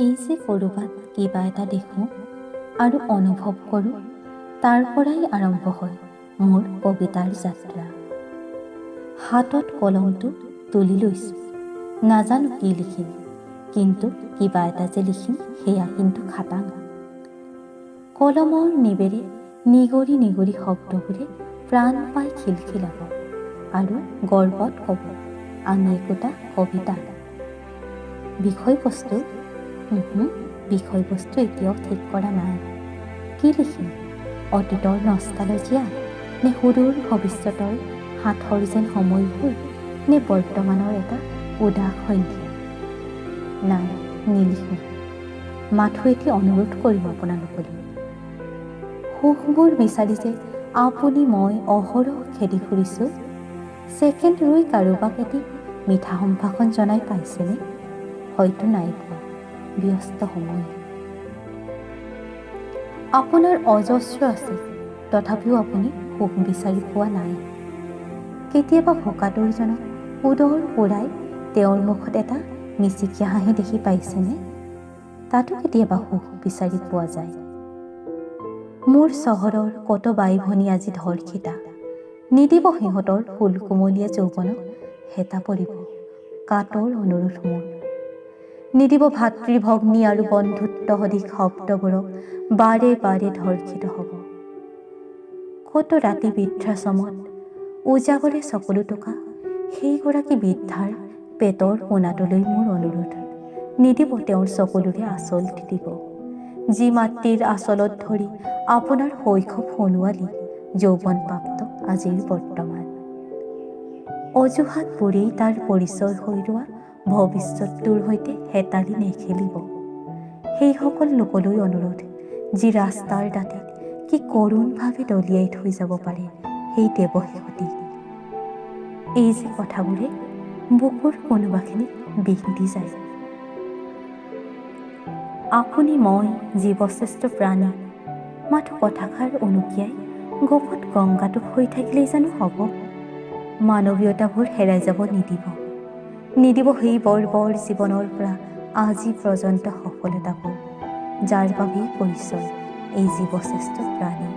এই যে ক'ৰবাত কিবা এটা দেখোঁ আৰু অনুভৱ কৰোঁ, তাৰ পৰাই আৰম্ভ হয় মোৰ কবিতাৰ যাত্ৰা। হাতত কলমটো তুলি লৈছোঁ, নাজানো কি লিখিম, কিন্তু কিবা এটা যে লিখিম সেয়া কিন্তু খাটাং। কলমৰ নিবেৰে নিগৰি নিগৰি শব্দবোৰে প্ৰাণ পাই খিলখিলাব আৰু গৰ্বত ক'ব আমি একোটা কবিতা। বিষয়বস্তু এতিয়াও ঠিক কৰা নাই। কি লিখিম? অতীতৰ নষ্টালজিয়া নে সুদূৰ ভৱিষ্যতৰ হাতৰ যেন সময়বোৰ, নে বৰ্তমানৰ এটা উদাস সন্ধ্যা? নাই, নিলিখোঁ। মাথো এটি অনুৰোধ কৰিম আপোনালোকলৈ। সুখবোৰ বিচাৰি যে আপুনি মই অহৰহ খেদি ফুৰিছোঁ, ছেকেণ্ড ৰৈ কাৰোবাক এটি মিঠা সম্ভাষণ জনাই পাইছেনে? হয়তো নাই পোৱা, ব্যস্ত সময়। আপোনাৰ অজস্ৰ আছে, তথাপিও আপুনি সুখ বিচাৰি পোৱা নাই। কেতিয়াবা ভোকাতুৰজনক উদৰ পূৰাই তেওঁৰ মুখত এটা মিচিকীয়া হাঁহি দেখি পাইছেনে? তাতো কেতিয়াবা সুখ বিচাৰি পোৱা যায়। মোৰ চহৰৰ কত বাই ভনী আজি ধৰ্ষিতা, নিদিব সিহঁতৰ ফুল কোমলীয়া যৌৱনক হেতা পৰিব, কাতৰ অনুৰোধ মোৰ। নিদিব ভাতৃভগ্নী আৰু বন্ধুত্ব সদৃশ শব্দবোৰক বাৰে বাৰে ধৰ্ষিত হ'ব। কত ৰাতি বৃদ্ধাশ্ৰমত উজাগৰে চকুলো টকা সেইগৰাকী বৃদ্ধাৰ পেটৰ পোনাটোলৈ মোৰ অনুৰোধ। নিদিব তেওঁৰ চকুলোৰে আঁচল তিতিব, যি মাতৃৰ আঁচলত ধৰি আপোনাৰ শৈশৱ সোণোৱালী যৌৱনপ্ৰাপ্ত আজিৰ বৰ্তমান। অজুহাতবোৰেই তাৰ পৰিচয় হৈ ৰোৱা ভৱিষ্যতটোৰ সৈতে হেতালি নেখেলিব। সেইসকল লোকলৈ অনুৰোধ, যি ৰাস্তাৰ দাঁতিত কি কৰুণভাৱে দলিয়াই থৈ যাব পাৰে সেই দেৱশিশুটি। এই যে কথাবোৰে বুকুৰ কোনোবাখিনিত বিষ দি যায়। আপুনি মই জীৱশ্ৰেষ্ঠ প্ৰাণী, মাথো কথাষাৰ উনুকিয়াই গপত গংগাটোপ হৈ থাকিলেই জানো হ'ব? মানৱীয়তাবোৰ হেৰাই যাব নিদিব সেই বৰ্বৰ জীৱনৰ পৰা আজি পৰ্যন্ত সফলতাবোৰ, যাৰ বাবেই পৰিচয় এই জীৱশ্ৰেষ্ঠ প্ৰাণী।